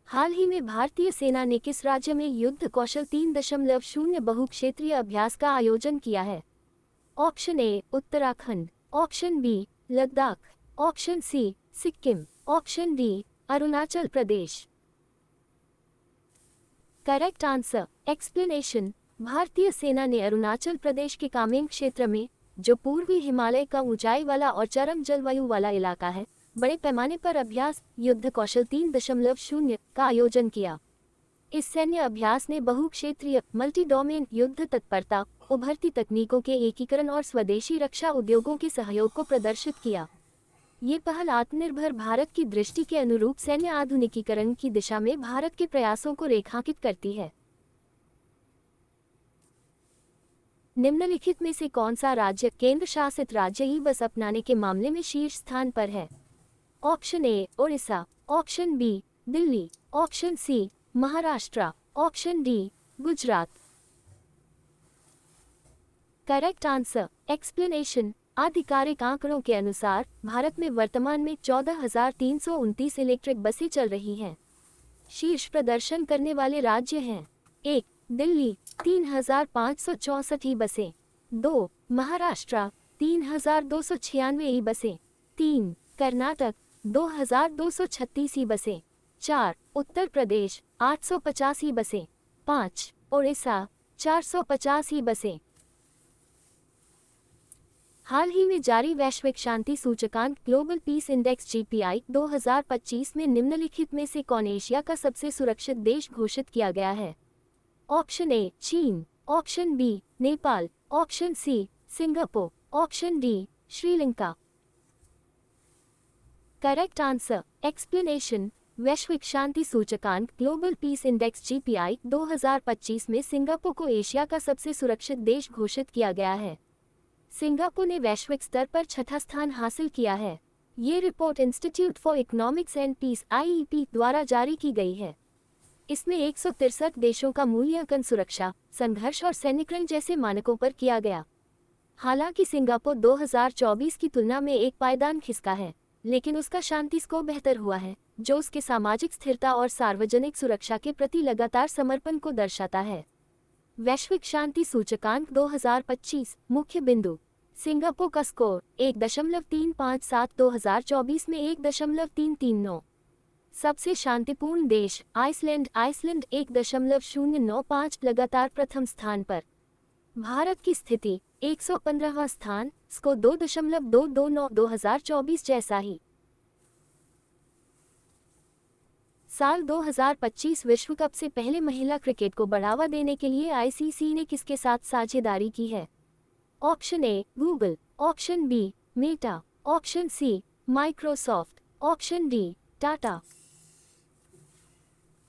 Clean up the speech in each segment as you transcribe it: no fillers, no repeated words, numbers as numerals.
हाल ही में भारतीय सेना ने किस राज्य में युद्ध कौशल 3.0 बहुक्षेत्रीय अभ्यास का आयोजन किया है? Option A Uttarakhand, option B Ladakh, option C Sikkim, option D Arunachal Pradesh. Correct answer explanation. भारतीय सेना ने अरुणाचल प्रदेश के कामेंग क्षेत्र में, जो पूर्वी हिमालय का ऊंचाई वाला और चरम जलवायु वाला इलाका है, बड़े पैमाने पर अभ्यास युद्ध कौशल 3.0 का आयोजन किया। इस सैन्य अभ्यास ने बहुक्षेत्रीय मल्टी डोमेन युद्ध तत्परता, उभरती तकनीकों के एकीकरण और स्वदेशी रक्षा उद्योगों के सहयोग को प्रदर्शित किया। ये पहल आत्मनिर्भर भारत की दृष्टि के अनुरूप सैन्य आधुनिकीकरण की दिशा में भारत के प्रयासों को रेखांकित करती है। निम्नलिखित में से कौन सा राज्य केंद्र शासित राज्य ई बस अपनाने के मामले में शीर्ष स्थान पर है? Option A Odisha, option B Delhi, option C Maharashtra, option D Gujarat. Correct answer explanation. आधिकारिक आंकड़ों के अनुसार भारत में वर्तमान में 14,329 इलेक्ट्रिक बसें चल रही हैं। शीर्ष प्रदर्शन करने वाले राज्य हैं: 1 दिल्ली 3,564 ई बसें, 2 महाराष्ट्र 3,296 ई बसें, 3 कर्नाटक 2,236 ई बसें, 4 उत्तर प्रदेश 850 ई बसें, 5 ओडिशा 450 ई बसें। हाल ही में जारी वैश्विक शांति सूचकांक ग्लोबल पीस इंडेक्स GPI 2025 में निम्नलिखित में से कौन एशिया का सबसे सुरक्षित देश घोषित किया गया है? Option A China, option B Nepal, option C Singapore, option D Sri Lanka. Correct answer explanation. वैश्विक शांति सूचकांक ग्लोबल पीस इंडेक्स GPI 2025 में सिंगापुर को एशिया का सबसे सुरक्षित देश घोषित किया गया है। सिंगापुर ने वैश्विक स्तर पर छठा स्थान हासिल किया है। ये report Institute for Economics and Peace IEP द्वारा जारी की गई है। इसमें 163 देशों का मूल्यांकन सुरक्षा, संघर्ष और सैन्यकरण जैसे मानकों पर किया गया। हालांकि सिंगापुर 2024 की तुलना में एक पायदान खिसका है, लेकिन उसका शांति स्कोर बेहतर हुआ है, जो उसके सामाजिक स्थिरता और सार्वजनिक सुरक्षा के प्रति लगातार समर्पण को दर्शाता है। वैश्विक शांति सूचकांक 2025 मुख्य बिंदु। सिंगापुर का स्कोर 1.357, 2024 में 1.339। सबसे शांतिपूर्ण देश आइसलैंड 1.095, लगातार प्रथम स्थान पर। भारत की स्थिति 115वां स्थान, स्कोर 2.229, 2024 जैसा ही। साल 2025 विश्व कप से पहले महिला क्रिकेट को बढ़ावा देने के लिए ICC ने किसके साथ साझेदारी की है? Option A Google, option B Meta, option C Microsoft, option D Tata.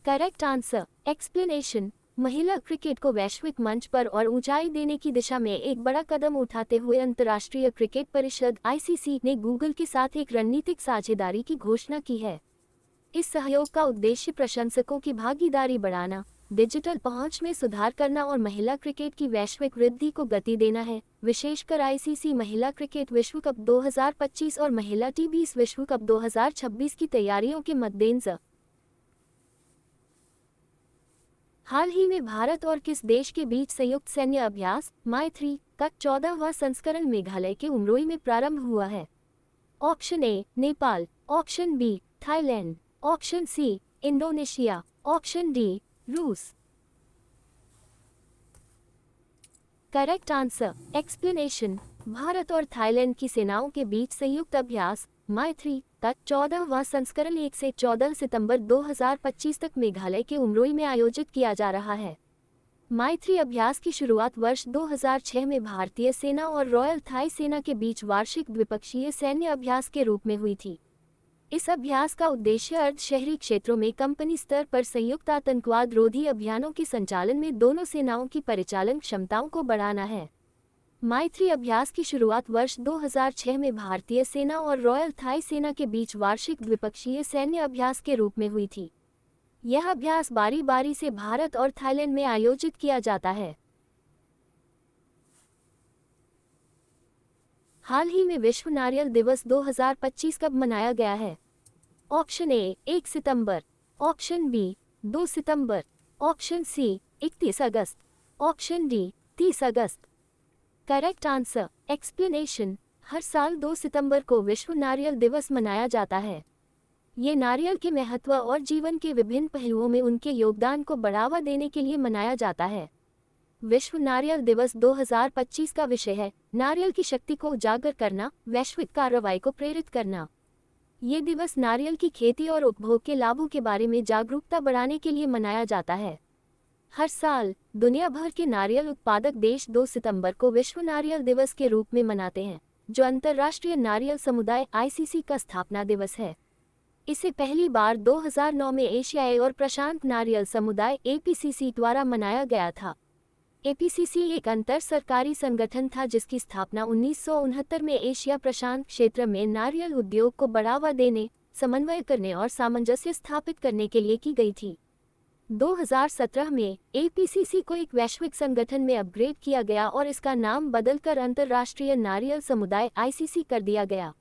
Correct answer explanation. महिला क्रिकेट को वैश्विक मंच पर और ऊंचाई देने की दिशा में एक बड़ा कदम उठाते हुए अंतर्राष्ट्रीय क्रिकेट परिषद ICC ने गूगल के साथ एक रणनीतिक साझेदारी की घोषणा की है। इस सहयोग का उद्देश्य प्रशंसकों की भागीदारी बढ़ाना, डिजिटल पहुंच में सुधार करना और महिला क्रिकेट की वैश्विक वृद्धि को गति देना है, विशेषकर ICC महिला क्रिकेट विश्व कप 2025 और महिला T20 विश्व कप 2026 की तैयारियों के मद्देनजर। हाल ही में भारत और किस देश के बीच संयुक्त सैन्य अभ्यास माई-3 का 14वां संस्करण मेघालय के उमरोई में प्रारंभ हुआ है? Option A Nepal, option B Thailand, option C Indonesia, option D रूस। Correct answer explanation. भारत और थाईलैंड की सेनाओं के बीच संयुक्त अभ्यास माई-3 का 14वां संस्करण 1 से 14 सितंबर 2025 तक मेघालय के उमरोई में आयोजित किया जा रहा है। माई-3 अभ्यास की शुरुआत वर्ष 2006 में भारतीय सेना और रॉयल थाई सेना के बीच वार्षिक द्विपक्षीय सैन्य अभ्यास के रूप में हुई थी। इस अभ्यास का उद्देश्य अर्ध शहरी क्षेत्रों में कंपनी स्तर पर संयुक्त आतंकवाद रोधी अभियानों के संचालन में दोनों सेनाओं की परिचालन क्षमताओं को बढ़ाना है। माई-3 अभ्यास की शुरुआत वर्ष 2006 में भारतीय सेना और रॉयल थाई सेना के बीच वार्षिक द्विपक्षीय सैन्य अभ्यास के रूप में हुई थी। यह अभ्यास बारी बारी से भारत और थाईलैंड में आयोजित किया जाता है। हाल ही में विश्व नारियल दिवस 2025 कब मनाया गया है? ऑप्शन ए 1 सितंबर, ऑप्शन बी 2 सितंबर, ऑप्शन सी 31 अगस्त, ऑप्शन डी 30 अगस्त। Correct answer explanation. हर साल 2 सितंबर को विश्व नारियल दिवस मनाया जाता है। ये नारियल के महत्व और जीवन के विभिन्न पहलुओं में उनके योगदान को बढ़ावा देने के लिए मनाया जाता है। विश्व नारियल दिवस 2025 का विषय है नारियल की शक्ति को उजागर करना, वैश्विक कार्रवाई को प्रेरित करना। ये दिवस नारियल की खेती और उपभोग के लाभों के बारे में जागरूकता बढ़ाने के लिए मनाया जाता है। हर साल दुनिया भर के नारियल उत्पादक देश 2 सितंबर को विश्व नारियल दिवस के रूप में मनाते हैं, जो अंतर्राष्ट्रीय नारियल समुदाय (ICC) का स्थापना दिवस है। इसे पहली बार 2009 में एशियाई और प्रशांत नारियल समुदाय (APCC) द्वारा मनाया गया था। APCC एक अंतर सरकारी संगठन था जिसकी स्थापना 1969 में एशिया प्रशांत क्षेत्र में नारियल उद्योग को बढ़ावा देने, समन्वय करने और सामंजस्य स्थापित करने के लिए की गई थी। 2017 में APCC को एक वैश्विक संगठन में अपग्रेड किया गया और इसका नाम बदलकर अंतर्राष्ट्रीय नारियल समुदाय (ICC) कर दिया गया।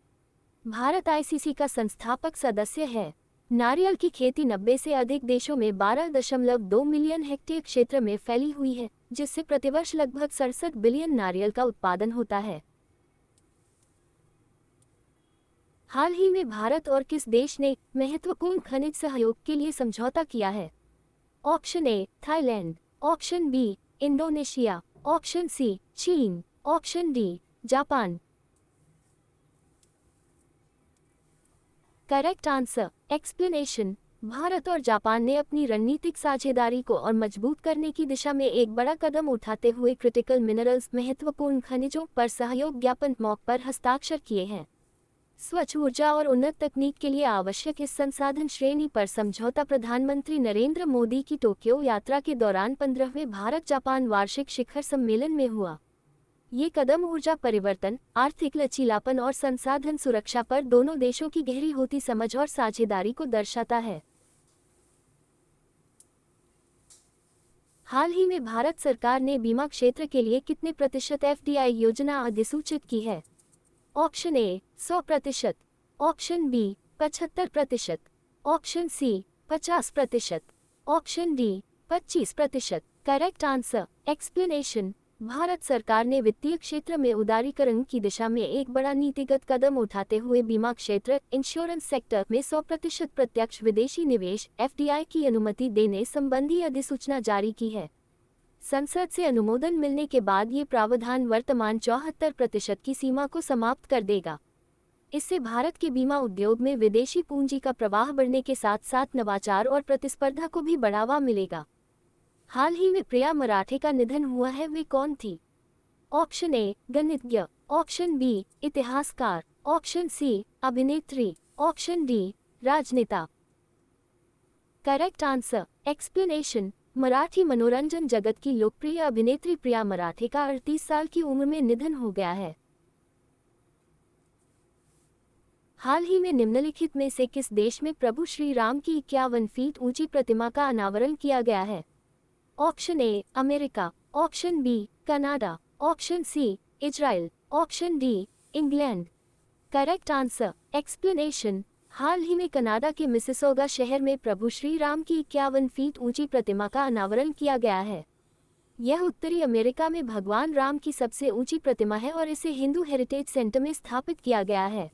भारत ICC का संस्थापक सदस्य है। नारियल की खेती 90 से अधिक देशों में 12.2 मिलियन हेक्टेयर क्षेत्र में फैली हुई है, जिससे प्रतिवर्ष लगभग 67 बिलियन नारियल का उत्पादन होता है। हाल ही में भारत और किस देश ने महत्वपूर्ण खनिज सहयोग के लिए समझौता किया है? Option A Thailand, option B Indonesia, option C चीन, option D Japan. Correct answer explanation. Bharat और जापान ने अपनी रणनीतिक साझेदारी को और मजबूत करने की दिशा में एक बड़ा कदम उठाते हुए क्रिटिकल मिनरल्स महत्वपूर्ण खनिजों पर सहयोग ज्ञापन मौक पर हस्ताक्षर किए हैं। स्वच्छ ऊर्जा और उन्नत तकनीक के लिए आवश्यक इस संसाधन श्रेणी पर समझौता प्रधानमंत्री नरेंद्र मोदी की टोक्यो यात्रा के दौरान 15वें भारत जापान वार्षिक शिखर सम्मेलन में हुआ। ये कदम ऊर्जा परिवर्तन, आर्थिक लचीलापन और संसाधन सुरक्षा पर दोनों देशों की गहरी होती समझ और साझेदारी को दर्शाता है। हाल ही में भारत सरकार ने बीमा क्षेत्र के लिए कितने प्रतिशत FDI योजना अधिसूचित की है? Option A 100%, option B 75%, option C 50%, option D 25%। Correct answer explanation. Bharat सरकार ने वित्तीय क्षेत्र में उदारीकरण की दिशा में एक बड़ा नीतिगत कदम उठाते हुए बीमा क्षेत्र इंश्योरेंस सेक्टर में 100% प्रत्यक्ष विदेशी निवेश FDI की अनुमति देने संबंधी अधिसूचना जारी की है। संसद से अनुमोदन मिलने के बाद ये प्रावधान वर्तमान 74% की सीमा को समाप्त कर देगा। इससे भारत के बीमा उद्योग में विदेशी पूंजी का प्रवाह बढ़ने के साथ साथ नवाचार और प्रतिस्पर्धा को भी बढ़ावा मिलेगा। हाल ही में प्रिया मराठे का निधन हुआ है, वे कौन थी? ऑप्शन ए गणितज्ञ, ऑप्शन बी इतिहासकार, ऑप्शन सी अभिनेत्री, ऑप्शन डी राजनेता। Correct answer explanation. मराठी मनोरंजन जगत की लोकप्रिय अभिनेत्री प्रिया मराठे का 38 साल की उम्र में निधन हो गया है। हाल ही में निम्नलिखित में से किस देश में प्रभु श्री राम की 51 फीट ऊंची प्रतिमा का अनावरण किया गया है? Option A America, option B Canada, option C Israel, option D England. Correct answer explanation. हाल ही में कनाडा के मिसिसोगा शहर में प्रभु श्री राम की 51 फीट ऊंची प्रतिमा का अनावरण किया गया है। यह उत्तरी अमेरिका में भगवान राम की सबसे ऊंची प्रतिमा है और इसे हिंदू हेरिटेज सेंटर में स्थापित किया गया है।